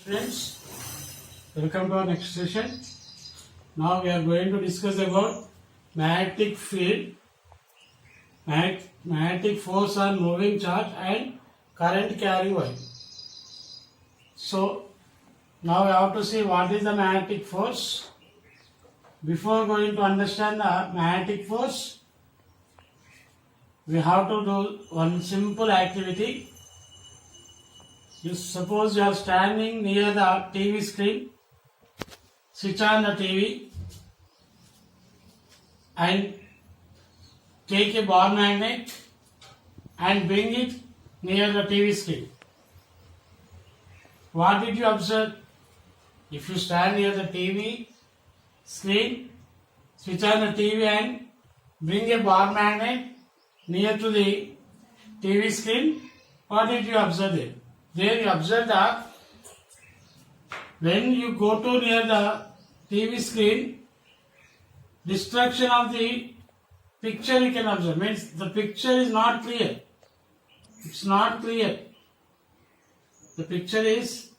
Friends, welcome to our next session. Now we are going to discuss about magnetic field, magnetic force on moving charge and current carry wire. So now we have to see what is the magnetic force. Before going to understand the magnetic force, we have to do one simple activity. You suppose you are standing near the TV screen, switch on the TV and take a ball magnet and bring it near the TV screen. What did you observe? If you stand near the TV screen, switch on the TV and bring a ball magnet near to the TV screen, what did you observe there? There you observe that when you go to near the TV screen, destruction of the picture you can observe. Means the picture is not clear. It's not clear. The picture is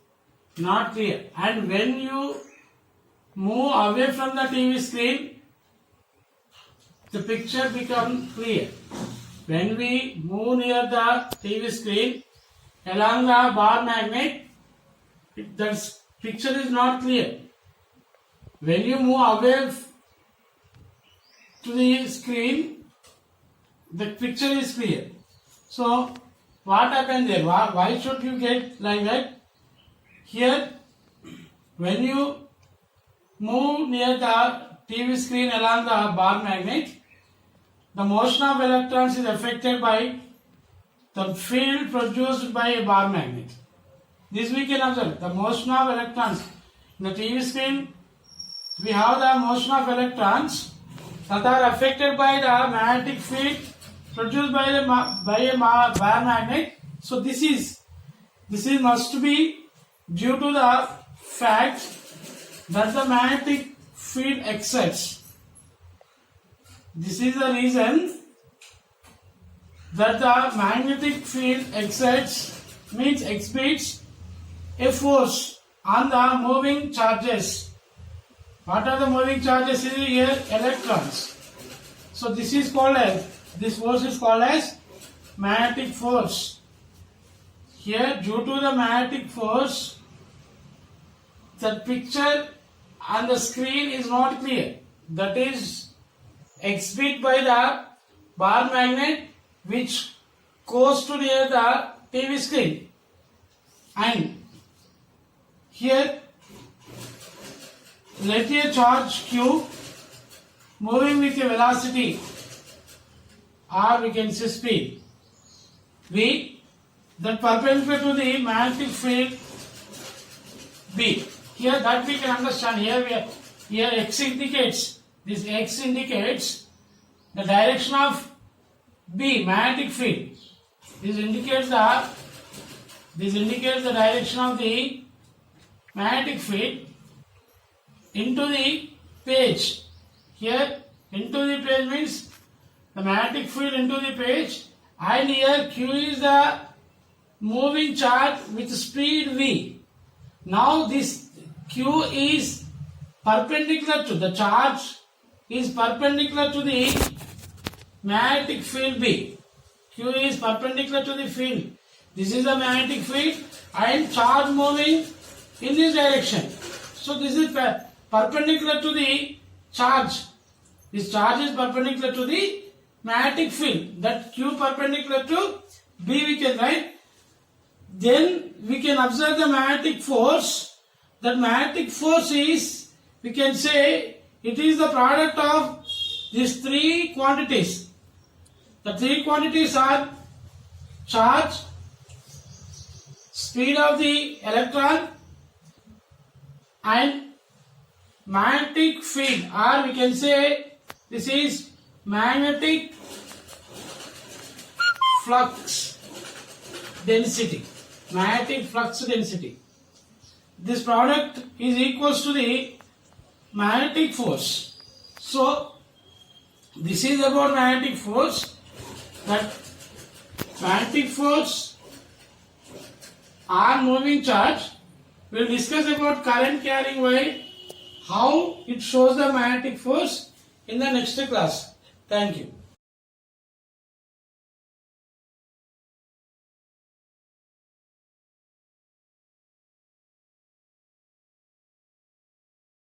not clear. And when you move away from the TV screen, the picture becomes clear. When we move near the TV screen, along the bar magnet, that picture is not clear. When you move away to the screen, the picture is clear. So, what happened there? Why should you get like that? Here, when you move near the TV screen along the bar magnet, the motion of electrons is affected by the field produced by a bar magnet. This we can observe. The motion of electrons. In the TV screen, we have the motion of electrons that are affected by the magnetic field produced by a bar magnet. So this must be due to the fact that the magnetic field excites. This is the reason that the magnetic field exhibits a force on the moving charges. What are the moving charges here? Electrons. So this force is called as magnetic force. Here, due to the magnetic force, the picture on the screen is not clear. That is exhibited by the bar magnet which goes to near the TV screen. And here, let a charge Q moving with a velocity or we can say speed V that perpendicular to the magnetic field B. Here that we can understand. Here X indicates the direction of B, magnetic field. This indicates the direction of the magnetic field into the page. Here into the page means the magnetic field into the page, and here Q is the moving charge with speed V. Now this Q is perpendicular to the charge is perpendicular to the magnetic field B. Q is perpendicular to the field. This is the magnetic field and charge moving in this direction. So this is perpendicular to the charge. This charge is perpendicular to the magnetic field. That Q perpendicular to B we can write. Then we can observe the magnetic force. That magnetic force is, we can say, it is the product of these three quantities. The three quantities are charge, speed of the electron and magnetic field, or we can say this is magnetic flux density. Magnetic flux density. This product is equals to the magnetic force. So this is about magnetic force. That magnetic force on moving charge We'll discuss about current carrying wire, how it shows the magnetic force in the next class. Thank you.